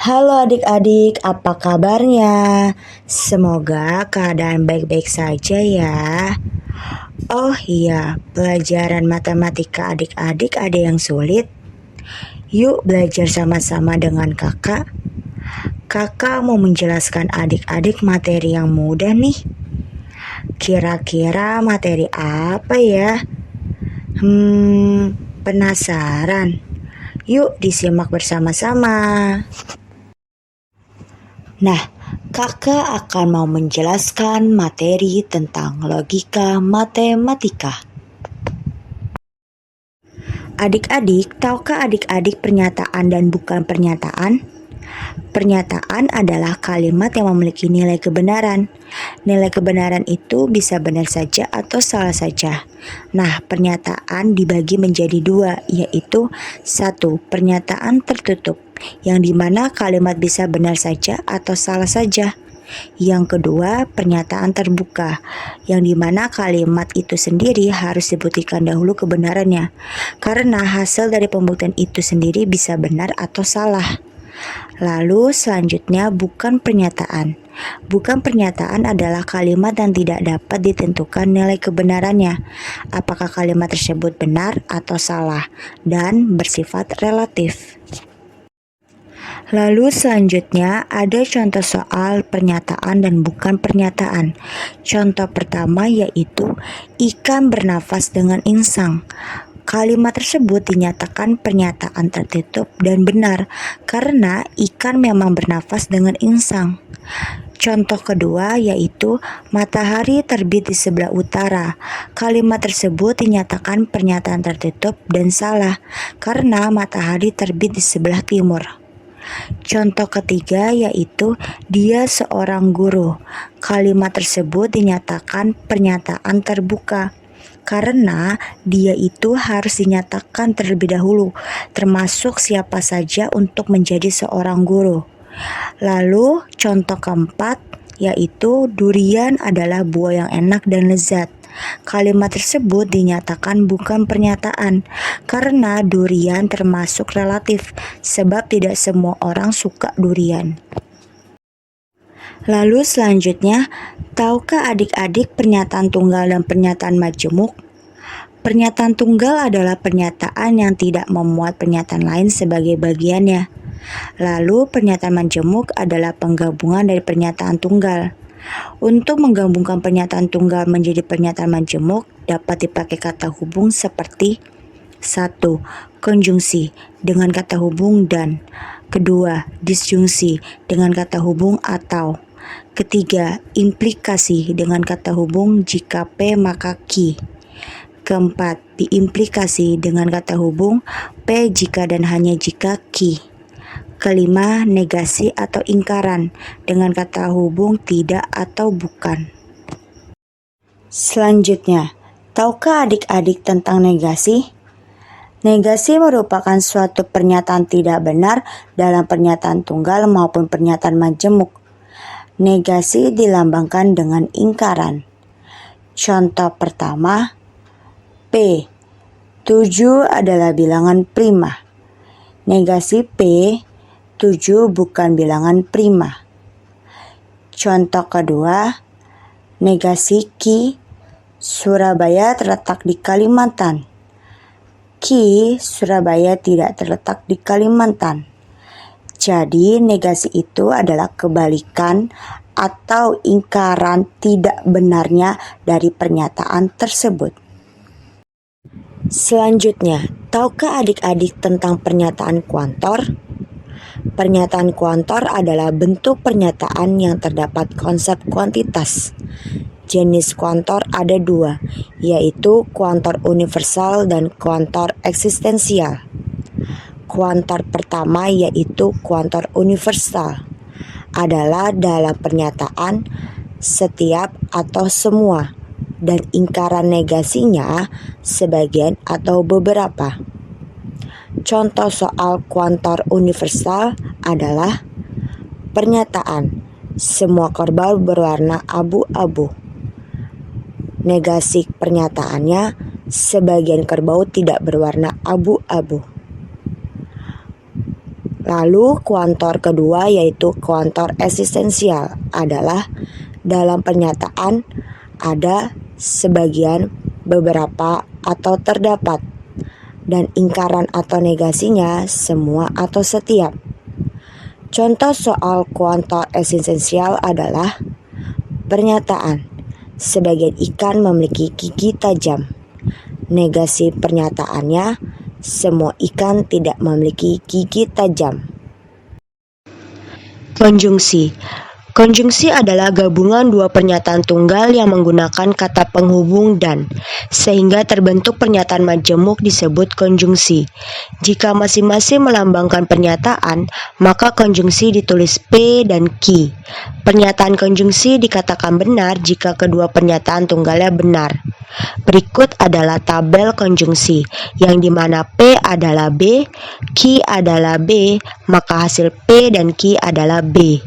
Halo adik-adik, apa kabarnya? Semoga keadaan baik-baik saja ya. Oh iya, pelajaran matematika adik-adik ada yang sulit? Yuk belajar sama-sama dengan kakak. Kakak mau menjelaskan adik-adik materi yang mudah nih. Kira-kira materi apa ya? Penasaran? Yuk disimak bersama-sama. Nah, kakak akan mau menjelaskan materi tentang logika matematika. Adik-adik, tahukah adik-adik pernyataan dan bukan pernyataan? Pernyataan adalah kalimat yang memiliki nilai kebenaran. Nilai kebenaran itu bisa benar saja atau salah saja. Nah, pernyataan dibagi menjadi dua, yaitu satu, pernyataan tertutup, yang dimana kalimat bisa benar saja atau salah saja. Yang kedua, pernyataan terbuka, yang dimana kalimat itu sendiri harus dibuktikan dahulu kebenarannya, karena hasil dari pembuktian itu sendiri bisa benar atau salah. Lalu selanjutnya bukan pernyataan. Bukan pernyataan adalah kalimat yang tidak dapat ditentukan nilai kebenarannya, apakah kalimat tersebut benar atau salah, dan bersifat relatif. Lalu selanjutnya ada contoh soal pernyataan dan bukan pernyataan. Contoh pertama yaitu ikan bernafas dengan insang. Kalimat tersebut dinyatakan pernyataan tertutup dan benar karena ikan memang bernafas dengan insang. Contoh kedua yaitu matahari terbit di sebelah utara. Kalimat tersebut dinyatakan pernyataan tertutup dan salah karena matahari terbit di sebelah timur. Contoh ketiga yaitu dia seorang guru. Kalimat tersebut dinyatakan pernyataan terbuka karena dia itu harus dinyatakan terlebih dahulu, termasuk siapa saja untuk menjadi seorang guru. Lalu contoh keempat yaitu durian adalah buah yang enak dan lezat. Kalimat tersebut dinyatakan bukan pernyataan karena durian termasuk relatif sebab tidak semua orang suka durian. Lalu selanjutnya, tahukah adik-adik pernyataan tunggal dan pernyataan majemuk? Pernyataan tunggal adalah pernyataan yang tidak memuat pernyataan lain sebagai bagiannya. Lalu pernyataan majemuk adalah penggabungan dari pernyataan tunggal. Untuk menggabungkan pernyataan tunggal menjadi pernyataan majemuk dapat dipakai kata hubung seperti 1. Konjungsi dengan kata hubung dan. Kedua, disjungsi dengan kata hubung atau. Ketiga, implikasi dengan kata hubung jika P maka Q. Keempat, diimplikasi dengan kata hubung P jika dan hanya jika Q. Kelima, negasi atau ingkaran dengan kata hubung tidak atau bukan. Selanjutnya, tahukah adik-adik tentang negasi? Negasi merupakan suatu pernyataan tidak benar dalam pernyataan tunggal maupun pernyataan majemuk. Negasi dilambangkan dengan ingkaran. Contoh pertama, P. 7 adalah bilangan prima. Negasi P, 7 bukan bilangan prima. Contoh kedua, negasi Q. Surabaya terletak di Kalimantan. Q. Surabaya tidak terletak di Kalimantan. Jadi negasi itu adalah kebalikan atau ingkaran tidak benarnya dari pernyataan tersebut. Selanjutnya, tahukah adik-adik tentang pernyataan kuantor? Pernyataan kuantor adalah bentuk pernyataan yang terdapat konsep kuantitas. Jenis kuantor ada dua, yaitu kuantor universal dan kuantor eksistensial. Kuantor pertama yaitu kuantor universal adalah dalam pernyataan setiap atau semua dan ingkaran negasinya sebagian atau beberapa. Contoh soal kuantor universal adalah pernyataan semua kerbau berwarna abu-abu. Negasi pernyataannya sebagian kerbau tidak berwarna abu-abu. Lalu kuantor kedua yaitu kuantor eksistensial adalah dalam pernyataan ada, sebagian, beberapa, atau terdapat, dan ingkaran atau negasinya semua atau setiap. Contoh soal kuantor eksistensial adalah pernyataan sebagian ikan memiliki gigi tajam. Negasi pernyataannya semua ikan tidak memiliki gigi tajam. Konjungsi. Konjungsi adalah gabungan dua pernyataan tunggal yang menggunakan kata penghubung dan, sehingga terbentuk pernyataan majemuk disebut konjungsi. Jika masing-masing melambangkan pernyataan, maka konjungsi ditulis P dan Q. Pernyataan konjungsi dikatakan benar jika kedua pernyataan tunggalnya benar. Berikut adalah tabel konjungsi, yang dimana P adalah B, Q adalah B, maka hasil P dan Q adalah B.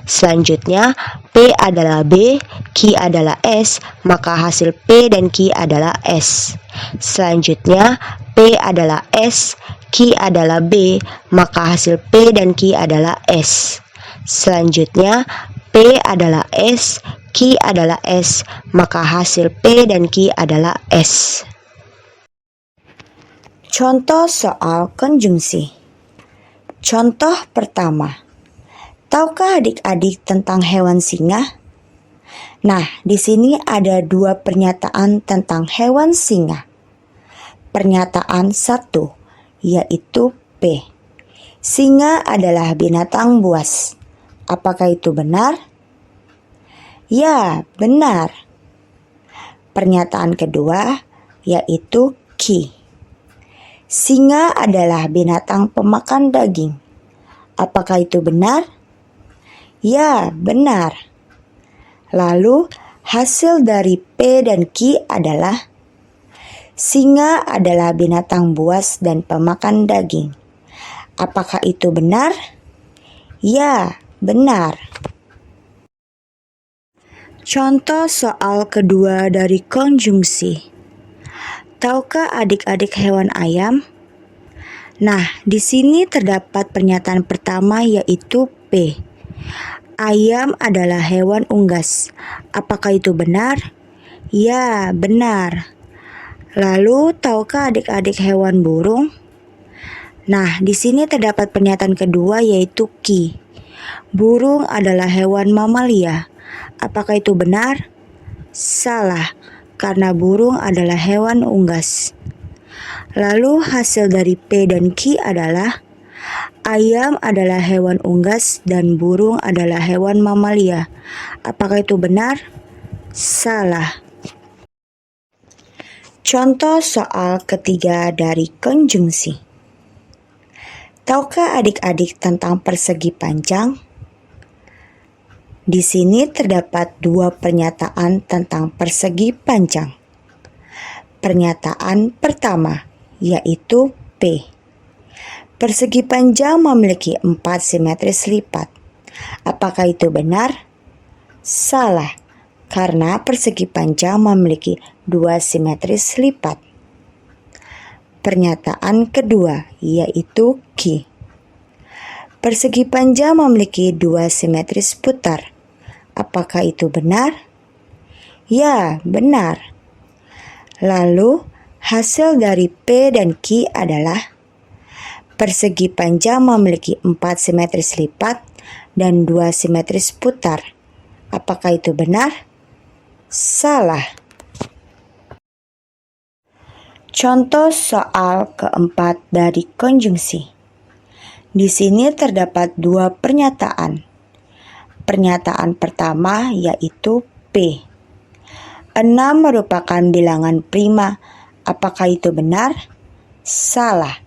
Selanjutnya, P adalah B, Q adalah S, maka hasil P dan Q adalah S. Selanjutnya, P adalah S, Q adalah B, maka hasil P dan Q adalah S. Selanjutnya, P adalah S, Q adalah S, maka hasil P dan Q adalah S. Contoh soal konjungsi. Contoh pertama. Tahukah adik-adik tentang hewan singa? Nah, di sini ada dua pernyataan tentang hewan singa. Pernyataan 1, yaitu P. Singa adalah binatang buas. Apakah itu benar? Ya, benar. Pernyataan kedua, yaitu Q. Singa adalah binatang pemakan daging. Apakah itu benar? Ya, benar. Lalu, hasil dari P dan Q adalah singa adalah binatang buas dan pemakan daging. Apakah itu benar? Ya, benar. Contoh soal kedua dari konjungsi. Tahukah adik-adik hewan ayam? Nah, di sini terdapat pernyataan pertama yaitu P. Ayam adalah hewan unggas. Apakah itu benar? Ya, benar. Lalu, tahukah adik-adik hewan burung? Nah, di sini terdapat pernyataan kedua yaitu Q. Burung adalah hewan mamalia. Apakah itu benar? Salah, karena burung adalah hewan unggas. Lalu hasil dari P dan Q adalah ayam adalah hewan unggas dan burung adalah hewan mamalia. Apakah itu benar? Salah. Contoh soal ketiga dari konjungsi. Tahukah adik-adik tentang persegi panjang? Di sini terdapat dua pernyataan tentang persegi panjang. Pernyataan pertama, yaitu P. Persegi panjang memiliki 4 simetris lipat. Apakah itu benar? Salah, karena persegi panjang memiliki 2 simetris lipat. Pernyataan kedua, yaitu Q. Persegi panjang memiliki 2 simetris putar. Apakah itu benar? Ya, benar. Lalu, hasil dari P dan Q adalah persegi panjang memiliki 4 simetris lipat dan 2 simetris putar. Apakah itu benar? Salah. Contoh soal keempat dari konjungsi. Di sini terdapat dua pernyataan. Pernyataan pertama yaitu P. 6 merupakan bilangan prima. Apakah itu benar? Salah,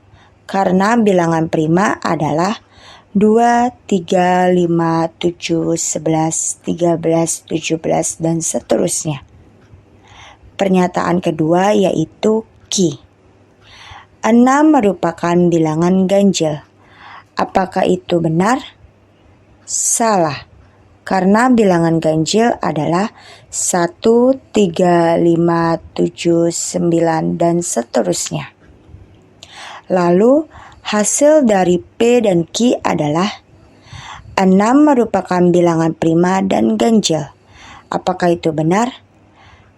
karena bilangan prima adalah 2, 3, 5, 7, 11, 13, 17, dan seterusnya. Pernyataan kedua yaitu Q. 6 merupakan bilangan ganjil. Apakah itu benar? Salah, karena bilangan ganjil adalah 1, 3, 5, 7, 9, dan seterusnya. Lalu, Hasil dari P dan Q adalah 6 merupakan bilangan prima dan ganjil. Apakah itu benar?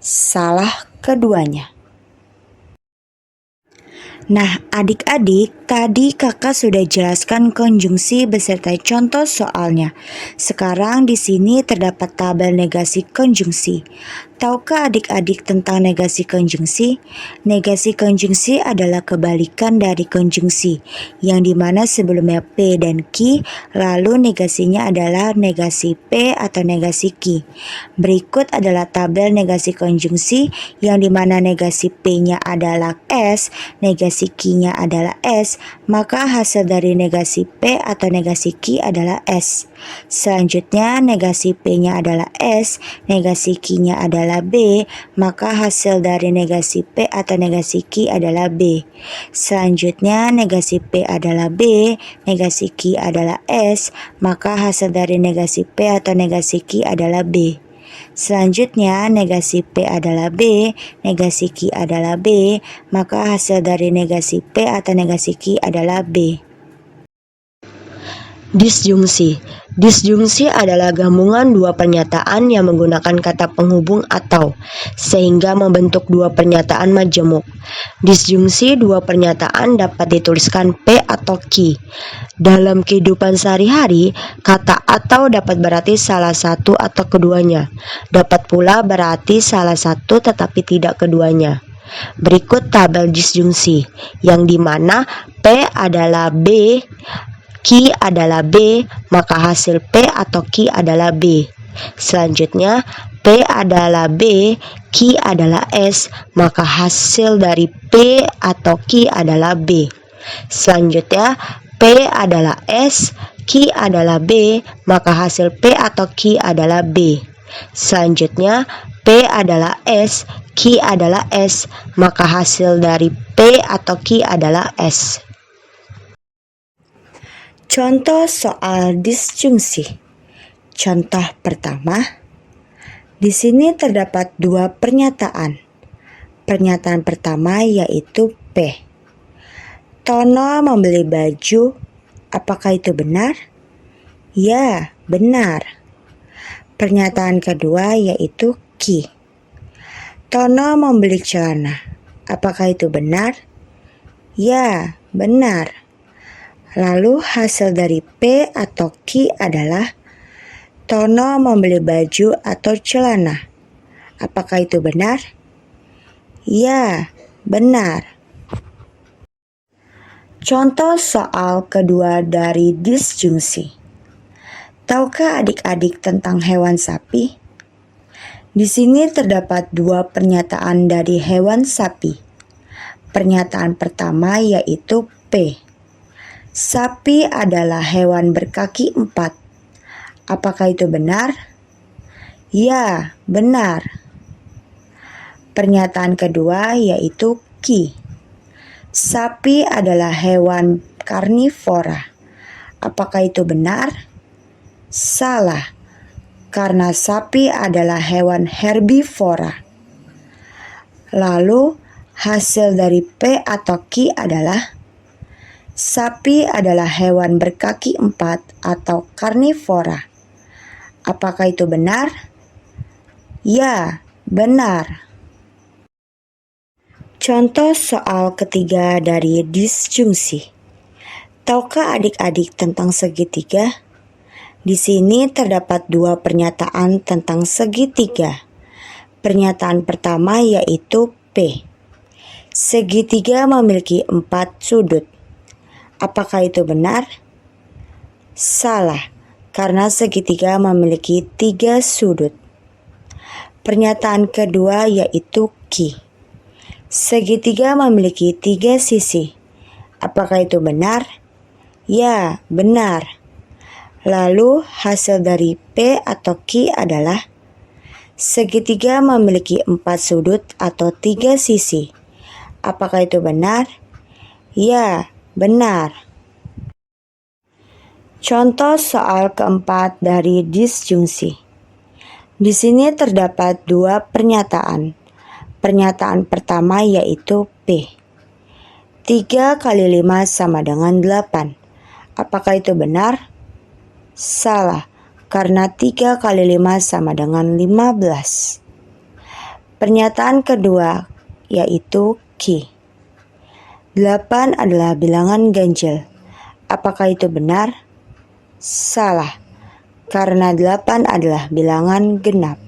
Salah keduanya. Nah, adik-adik, tadi kakak sudah jelaskan konjungsi beserta contoh soalnya. Sekarang di sini terdapat tabel negasi konjungsi. Tahukah adik-adik tentang negasi konjungsi? Negasi konjungsi adalah kebalikan dari konjungsi, yang dimana sebelumnya P dan Q, lalu negasinya adalah negasi P atau negasi Q. Berikut adalah tabel negasi konjungsi, yang dimana negasi P-nya adalah S, negasi Q-nya adalah S, maka hasil dari negasi P atau negasi Q adalah S. Selanjutnya negasi P-nya adalah S, negasi Q-nya adalah B, maka hasil dari negasi P atau negasi Q adalah B. Selanjutnya negasi P adalah B, negasi Q adalah S, maka hasil dari negasi P atau negasi Q adalah B. Selanjutnya negasi P adalah B, negasi Q adalah B, maka hasil dari negasi P atau negasi Q adalah B. Disjungsi. Disjungsi adalah gabungan dua pernyataan yang menggunakan kata penghubung atau, sehingga membentuk dua pernyataan majemuk. Disjungsi dua pernyataan dapat dituliskan P atau Q. Dalam kehidupan sehari-hari, kata atau dapat berarti salah satu atau keduanya. Dapat pula berarti salah satu tetapi tidak keduanya. Berikut tabel disjungsi, yang dimana P adalah B, Q adalah B, maka hasil P atau Q adalah B. Selanjutnya, P adalah B, Q adalah S, maka hasil dari P atau Q adalah B. Selanjutnya, P adalah S, Q adalah B, maka hasil P atau Q adalah B. Selanjutnya, P adalah S, Q adalah S, maka hasil dari P atau Q adalah S. Contoh soal disjungsi. Contoh pertama, di sini terdapat dua pernyataan. Pernyataan pertama yaitu P. Tono membeli baju. Apakah itu benar? Ya, benar. Pernyataan kedua yaitu Q. Tono membeli celana. Apakah itu benar? Ya, benar. Lalu hasil dari P atau Q adalah Tono membeli baju atau celana. Apakah itu benar? Ya, benar. Contoh soal kedua dari disjungsi. Tahukah adik-adik tentang hewan sapi? Di sini terdapat dua pernyataan dari hewan sapi. Pernyataan pertama yaitu P. Sapi adalah hewan berkaki 4. Apakah itu benar? Ya, benar. Pernyataan kedua yaitu Q. Sapi adalah hewan karnivora. Apakah itu benar? Salah, karena sapi adalah hewan herbivora. Lalu, hasil dari P atau Q adalah sapi adalah hewan berkaki 4 atau karnivora. Apakah itu benar? Ya, benar. Contoh soal ketiga dari disjungsi. Tahukah adik-adik tentang segitiga? Di sini terdapat dua pernyataan tentang segitiga. Pernyataan pertama yaitu P. Segitiga memiliki 4 sudut. Apakah itu benar? Salah, karena segitiga memiliki 3 sudut. Pernyataan kedua yaitu Q. Segitiga memiliki 3 sisi. Apakah itu benar? Ya, benar. Lalu hasil dari P atau Q adalah segitiga memiliki 4 sudut atau 3 sisi. Apakah itu benar? Ya, benar. Contoh soal keempat dari disjungsi. Di sini terdapat dua pernyataan. Pernyataan pertama yaitu P. 3 kali 5 sama dengan 8. Apakah itu benar? Salah, karena 3 kali 5 sama dengan 15. Pernyataan kedua yaitu Ki. 8 adalah bilangan ganjil. Apakah itu benar? Salah, karena 8 adalah bilangan genap.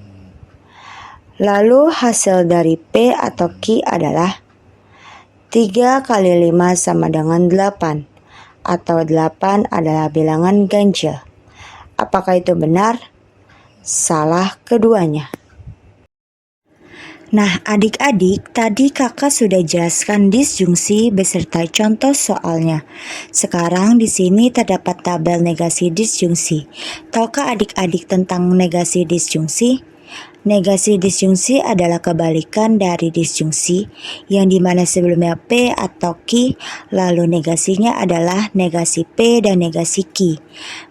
Lalu hasil dari P atau Q adalah 3 kali 5 sama dengan 8, atau 8 adalah bilangan ganjil. Apakah itu benar? Salah keduanya. Nah, adik-adik, tadi kakak sudah jelaskan disjungsi beserta contoh soalnya. Sekarang di sini terdapat tabel negasi disjungsi. Tahukah adik-adik tentang negasi disjungsi? Negasi disjungsi adalah kebalikan dari disjungsi, yang dimana sebelumnya P atau Q, lalu negasinya adalah negasi P dan negasi Q.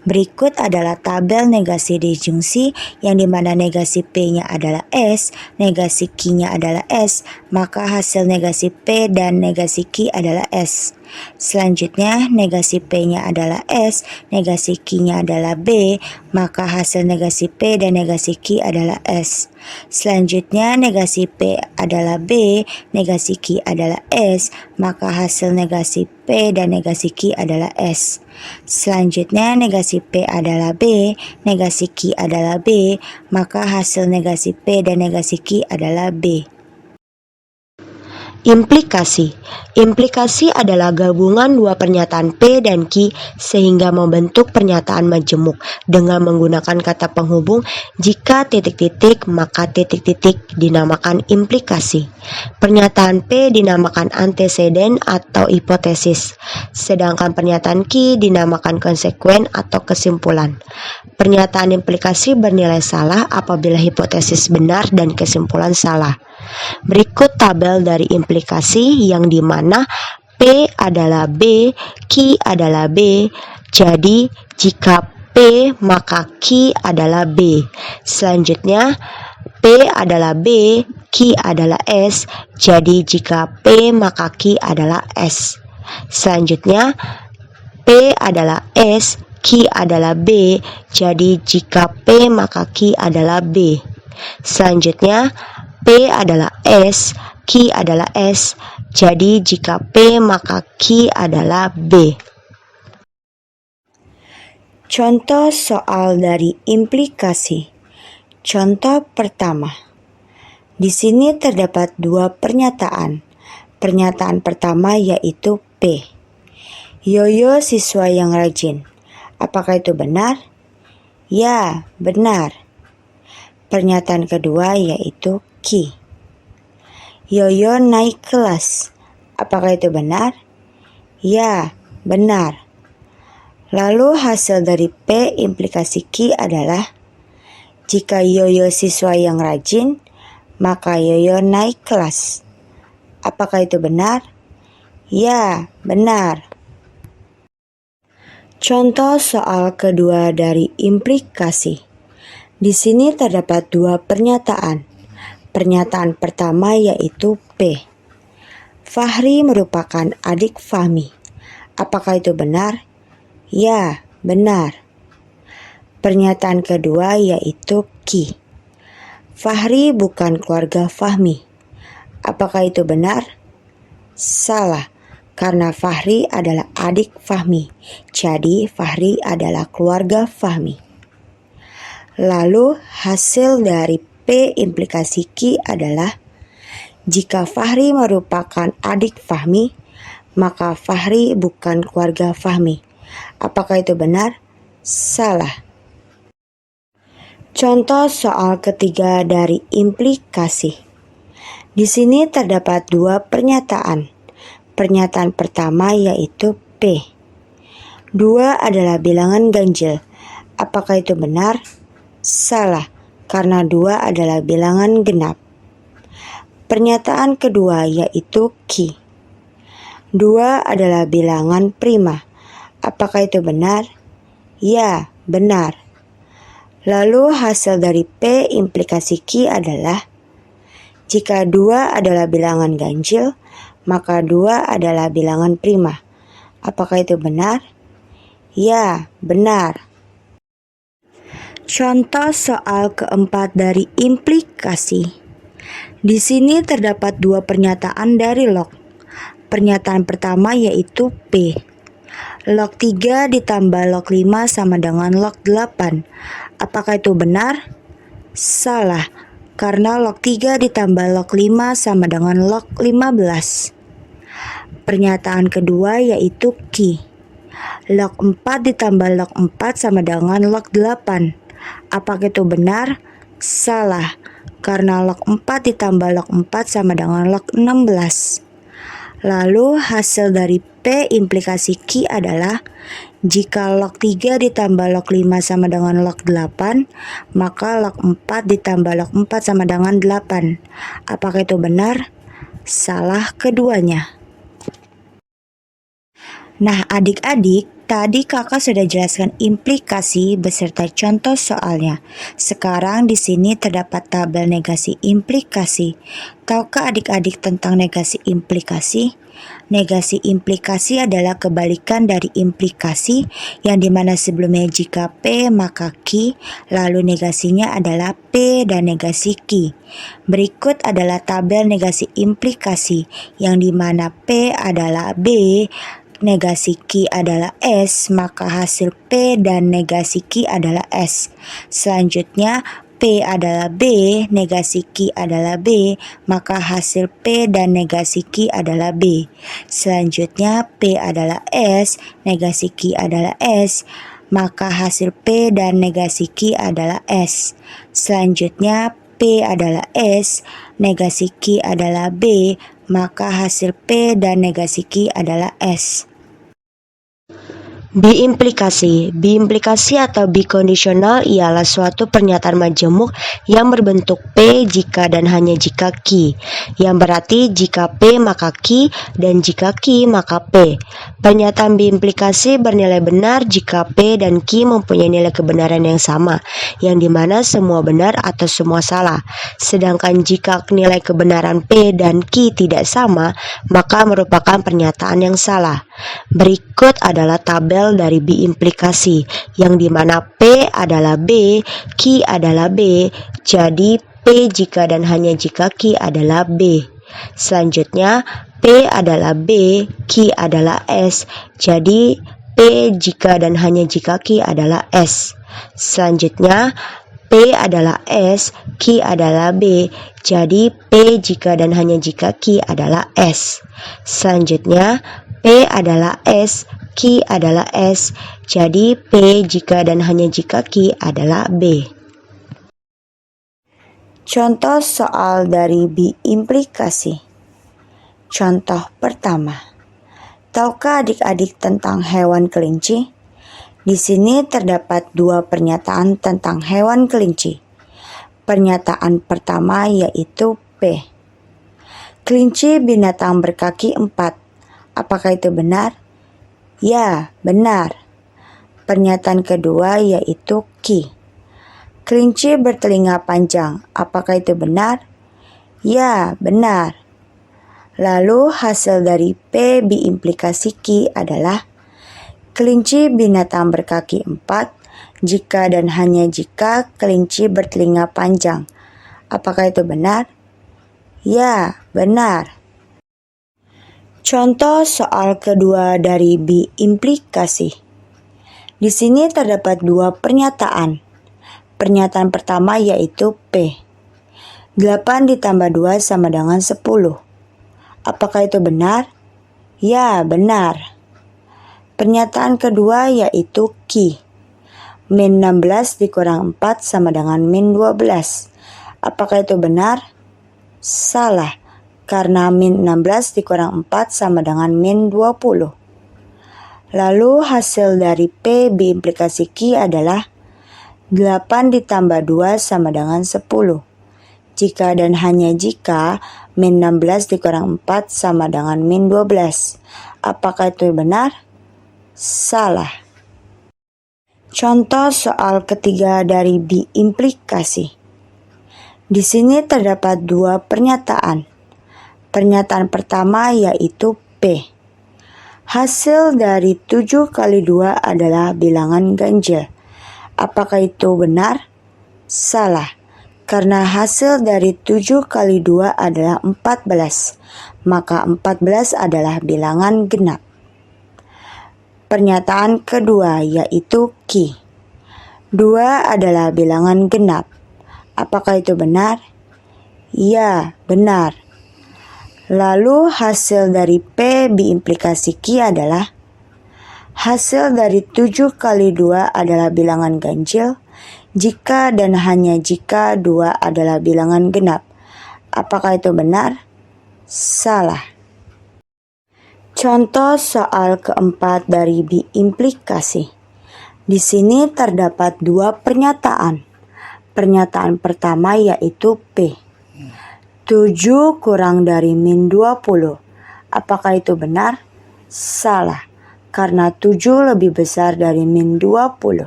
Berikut adalah tabel negasi disjungsi, yang dimana negasi P-nya adalah S, negasi Q-nya adalah S, maka hasil negasi P dan negasi Q adalah S. Selanjutnya, negasi P-nya adalah S, negasi Q-nya adalah B, maka hasil negasi P dan negasi Q adalah S. Selanjutnya, negasi P adalah B, negasi Q adalah S, maka hasil negasi P dan negasi Q adalah S. Selanjutnya, negasi P adalah B, negasi Q adalah B, maka hasil negasi P dan negasi Q adalah B. Implikasi. Implikasi adalah gabungan dua pernyataan P dan Q sehingga membentuk pernyataan majemuk dengan menggunakan kata penghubung. Jika titik-titik, maka titik-titik dinamakan implikasi. Pernyataan P dinamakan anteseden atau hipotesis, sedangkan pernyataan Q dinamakan konsekuen atau kesimpulan. Pernyataan implikasi bernilai salah apabila hipotesis benar dan kesimpulan salah. Berikut tabel dari implikasi yang dimana P adalah B, Q adalah B. Jadi jika P maka Q adalah B. Selanjutnya P adalah B, Q adalah S. Jadi jika P maka Q adalah S. Selanjutnya P adalah S, Q adalah B. Jadi jika P maka Q adalah B. Selanjutnya P adalah S, Q adalah S, jadi jika P maka Q adalah B. Contoh soal dari implikasi. Contoh pertama. Di sini terdapat dua pernyataan. Pernyataan pertama yaitu P. Yoyo siswa yang rajin. Apakah itu benar? Ya, benar. Pernyataan kedua yaitu Q. Yoyo naik kelas. Apakah itu benar? Ya, benar. Lalu hasil dari P implikasi Q adalah jika Yoyo siswa yang rajin, maka Yoyo naik kelas. Apakah itu benar? Ya, benar. Contoh soal kedua dari implikasi. Di sini terdapat dua pernyataan. Pernyataan pertama yaitu P. Fahri merupakan adik Fahmi. Apakah itu benar? Ya, benar. Pernyataan kedua yaitu Q. Fahri bukan keluarga Fahmi. Apakah itu benar? Salah, karena Fahri adalah adik Fahmi. Jadi Fahri adalah keluarga Fahmi. Lalu hasil dari P implikasi Q adalah jika Fahri merupakan adik Fahmi, maka Fahri bukan keluarga Fahmi. Apakah itu benar? Salah. Contoh soal ketiga dari implikasi. Di sini terdapat dua pernyataan. Pernyataan pertama yaitu P. 2 adalah bilangan ganjil. Apakah itu benar? Salah, karena 2 adalah bilangan genap. Pernyataan kedua yaitu Q. 2 adalah bilangan prima. Apakah itu benar? Ya, benar. Lalu hasil dari P implikasi Q adalah jika 2 adalah bilangan ganjil, maka 2 adalah bilangan prima. Apakah itu benar? Ya, benar. Contoh soal keempat dari implikasi. Di sini terdapat 2 pernyataan dari log. Pernyataan pertama yaitu P. Log 3 ditambah log 5 sama dengan log 8. Apakah itu benar? Salah, karena log 3 ditambah log 5 sama dengan log 15. Pernyataan kedua yaitu Q. Log 4 ditambah log 4 sama dengan log 8. Apakah itu benar? Salah, karena log 4 ditambah log 4 sama dengan log 16. Lalu hasil dari P implikasi Q adalah jika log 3 ditambah log 5 sama dengan log 8, maka log 4 ditambah log 4 sama dengan 8. Apakah itu benar? Salah keduanya. Nah, adik-adik, tadi kakak sudah jelaskan implikasi beserta contoh soalnya. Sekarang di sini terdapat tabel negasi implikasi. Tahukah adik-adik tentang negasi implikasi? Negasi implikasi adalah kebalikan dari implikasi, yang dimana sebelumnya jika P maka Q, lalu negasinya adalah P dan negasi Q. Berikut adalah tabel negasi implikasi, yang dimana P adalah B, negasi Q adalah S, maka hasil P dan negasi Q adalah S. Selanjutnya P adalah B, negasi Q adalah B, maka hasil P dan negasi Q adalah B. Selanjutnya P adalah S, negasi Q adalah S, maka hasil P dan negasi Q adalah S. Selanjutnya P adalah S, negasi Q adalah B, maka hasil P dan negasi Q adalah S. Biimplikasi. Biimplikasi atau bikondisional ialah suatu pernyataan majemuk yang berbentuk P jika dan hanya jika Q, yang berarti jika P maka Q dan jika Q maka P. Pernyataan biimplikasi bernilai benar jika P dan Q mempunyai nilai kebenaran yang sama, yang dimana semua benar atau semua salah. Sedangkan jika nilai kebenaran P dan Q tidak sama, maka merupakan pernyataan yang salah. Berikut adalah tabel dari biimplikasi, yang dimana P adalah B, Q adalah B, jadi P jika dan hanya jika Q adalah B. Selanjutnya P adalah B, Q adalah S, jadi P jika dan hanya jika Q adalah S. Selanjutnya P adalah S, Q adalah B, jadi P jika dan hanya jika Q adalah S. Selanjutnya P adalah S, Q adalah S, jadi P jika dan hanya jika Q adalah B. Contoh soal dari biimplikasi. Contoh pertama. Tahukah adik-adik tentang hewan kelinci? Di sini terdapat 2 pernyataan tentang hewan kelinci. Pernyataan pertama yaitu P. Kelinci binatang berkaki 4. Apakah itu benar? Ya, benar. Pernyataan kedua yaitu Q. Kelinci bertelinga panjang. Apakah itu benar? Ya, benar. Lalu hasil dari P biimplikasi Q adalah kelinci binatang berkaki 4 jika dan hanya jika kelinci bertelinga panjang. Apakah itu benar? Ya, benar. Contoh soal kedua dari biimplikasi. Di sini terdapat 2 pernyataan. Pernyataan pertama yaitu P. 8 ditambah 2 sama dengan 10. Apakah itu benar? Ya, benar. Pernyataan kedua yaitu Q. Min 16 dikurang 4 sama dengan min 12. Apakah itu benar? Salah, karena min 16 dikurang 4 sama dengan min 20. Lalu hasil dari P biimplikasi Q adalah 8 ditambah 2 sama dengan 10. Jika dan hanya jika min 16 dikurang 4 sama dengan min 12. Apakah itu benar? Salah. Contoh soal ketiga dari biimplikasi. Di sini terdapat 2 pernyataan. Pernyataan pertama yaitu P. Hasil dari 7 kali 2 adalah bilangan ganjil. Apakah itu benar? Salah. Karena hasil dari 7 kali 2 adalah 14. Maka 14 adalah bilangan genap. Pernyataan kedua yaitu Q. 2 adalah bilangan genap. Apakah itu benar? Ya, benar. Lalu hasil dari P diimplikasi Q adalah hasil dari 7 kali 2 adalah bilangan ganjil jika dan hanya jika 2 adalah bilangan genap. Apakah itu benar? Salah. Contoh soal keempat dari diimplikasi. Di sini terdapat 2 pernyataan. Pernyataan pertama yaitu P. 7 kurang dari min 20. Apakah itu benar? Salah, karena 7 lebih besar dari min 20.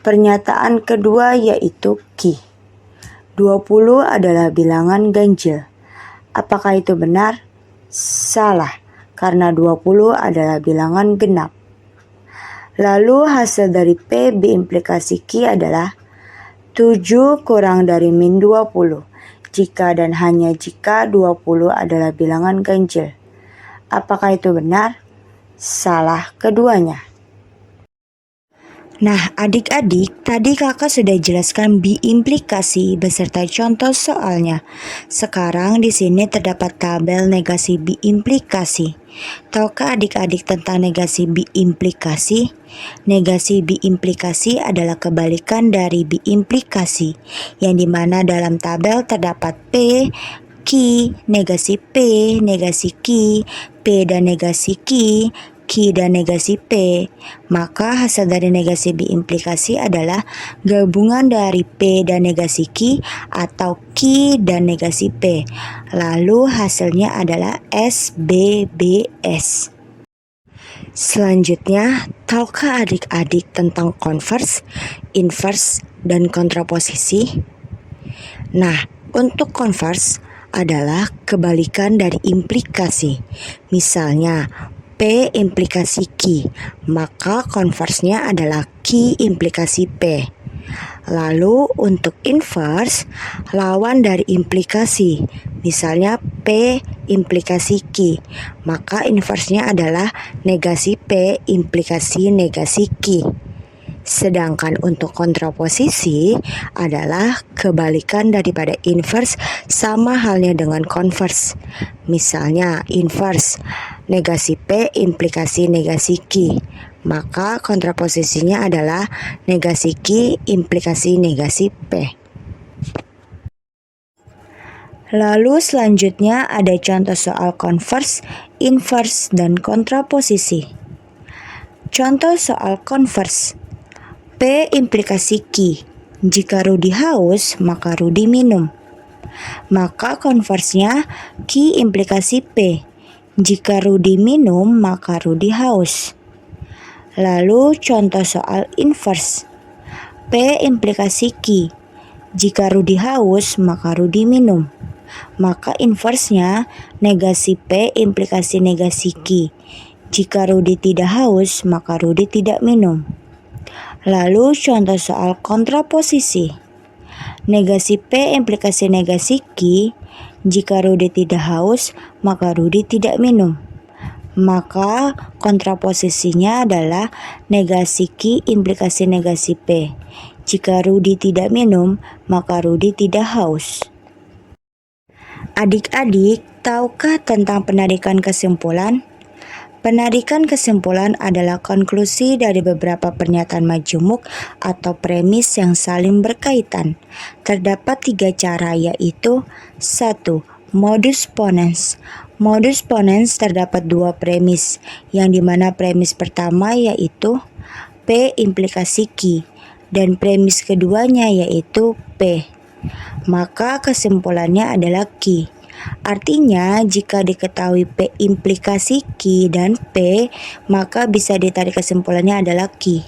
Pernyataan kedua yaitu Q. 20 adalah bilangan ganjil. Apakah itu benar? Salah, karena 20 adalah bilangan genap. Lalu hasil dari P diimplikasi Q adalah 7 kurang dari min 20. Jika dan hanya jika 20 adalah bilangan ganjil. Apakah itu benar? Salah keduanya. Nah, adik-adik, tadi kakak sudah jelaskan biimplikasi beserta contoh soalnya. Sekarang di sini terdapat tabel negasi biimplikasi. Tahukah adik-adik tentang negasi biimplikasi? Negasi biimplikasi adalah kebalikan dari biimplikasi, yang dimana dalam tabel terdapat P, Q, negasi P, negasi Q, P dan negasi Q, Q dan negasi P. Maka hasil dari negasi biimplikasi adalah gabungan dari P dan negasi Q atau Q dan negasi P. Lalu hasilnya adalah SBBS. Selanjutnya, tahukah adik-adik tentang konvers, invers, dan kontraposisi? Nah, untuk konvers adalah kebalikan dari implikasi. Misalnya, P implikasi Q, maka konversnya adalah Q implikasi P. Lalu untuk invers, lawan dari implikasi. Misalnya P implikasi Q, maka inversnya adalah negasi P implikasi negasi Q. Sedangkan untuk kontraposisi adalah kebalikan daripada invers sama halnya dengan konvers. Misalnya invers, negasi P implikasi negasi Q, maka kontraposisinya adalah negasi Q implikasi negasi P. Lalu selanjutnya ada contoh soal konvers, invers, dan kontraposisi. Contoh soal konvers. P implikasi Q. Jika Rudi haus, maka Rudi minum. Maka konversnya Q implikasi P. Jika Rudi minum, maka Rudi haus. Lalu contoh soal invers. P implikasi Q. Jika Rudi haus, maka Rudi minum. Maka inversnya negasi P implikasi negasi Q. Jika Rudi tidak haus, maka Rudi tidak minum. Lalu contoh soal kontraposisi. Negasi P implikasi negasi Q. Jika Rudi tidak haus, maka Rudi tidak minum. Maka kontraposisinya adalah negasi Q implikasi negasi P. Jika Rudi tidak minum, maka Rudi tidak haus. Adik-adik, tahukah tentang penarikan kesimpulan? Penarikan kesimpulan adalah konklusi dari beberapa pernyataan majemuk atau premis yang saling berkaitan. Terdapat 3 cara, yaitu 1. Modus ponens. Modus ponens terdapat 2 premis, yang dimana premis pertama yaitu P implikasi Q, dan premis keduanya yaitu P. Maka kesimpulannya adalah Q. Artinya, jika diketahui P implikasi Q dan P, maka bisa ditarik kesimpulannya adalah Q.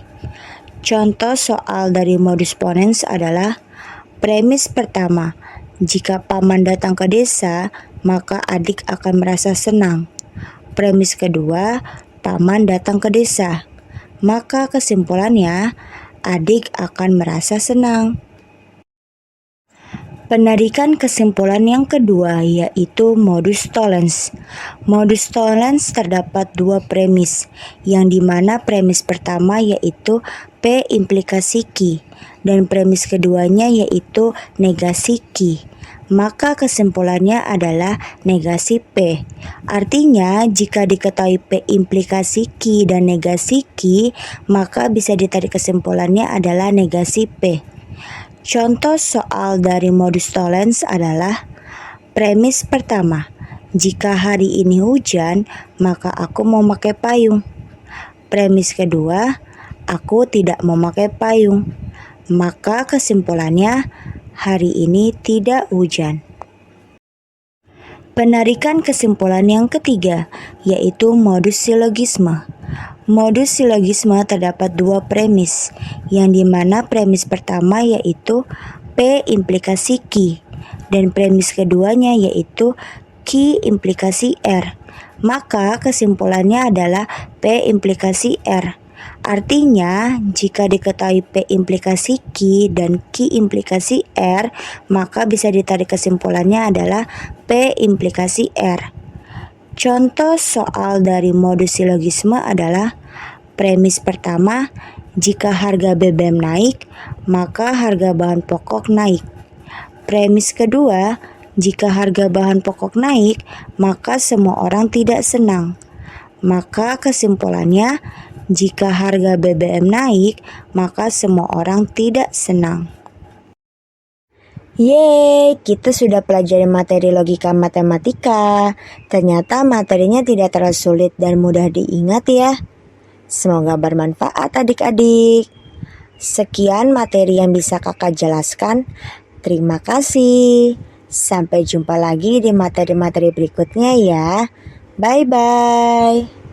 Contoh soal dari modus ponens adalah premis pertama, jika paman datang ke desa, maka adik akan merasa senang. Premis kedua, paman datang ke desa, maka kesimpulannya adik akan merasa senang. Penarikan kesimpulan yang kedua yaitu modus tollens. Modus tollens terdapat dua premis, yang dimana premis pertama yaitu P implikasi Q dan premis keduanya yaitu negasi Q. Maka kesimpulannya adalah negasi P. Artinya jika diketahui P implikasi Q dan negasi Q, maka bisa ditarik kesimpulannya adalah negasi P. Contoh soal dari modus tollens adalah premis pertama, jika hari ini hujan, maka aku mau pakai payung. Premis kedua, aku tidak mau pakai payung. Maka kesimpulannya, hari ini tidak hujan. Penarikan kesimpulan yang ketiga, yaitu modus silogisme. Modus silogisme terdapat dua premis, yang dimana premis pertama yaitu P implikasi Q, dan premis keduanya yaitu Q implikasi R. Maka kesimpulannya adalah P implikasi R. Artinya, jika diketahui P implikasi Q dan Q implikasi R, maka bisa ditarik kesimpulannya adalah P implikasi R. Contoh soal dari modus silogisme adalah premis pertama, jika harga BBM naik, maka harga bahan pokok naik. Premis kedua, jika harga bahan pokok naik, maka semua orang tidak senang. Maka kesimpulannya, jika harga BBM naik, maka semua orang tidak senang. Yeay, kita sudah pelajari materi logika matematika. Ternyata materinya tidak terlalu sulit dan mudah diingat ya. Semoga bermanfaat adik-adik. Sekian materi yang bisa kakak jelaskan. Terima kasih. Sampai jumpa lagi di materi-materi berikutnya ya. Bye-bye.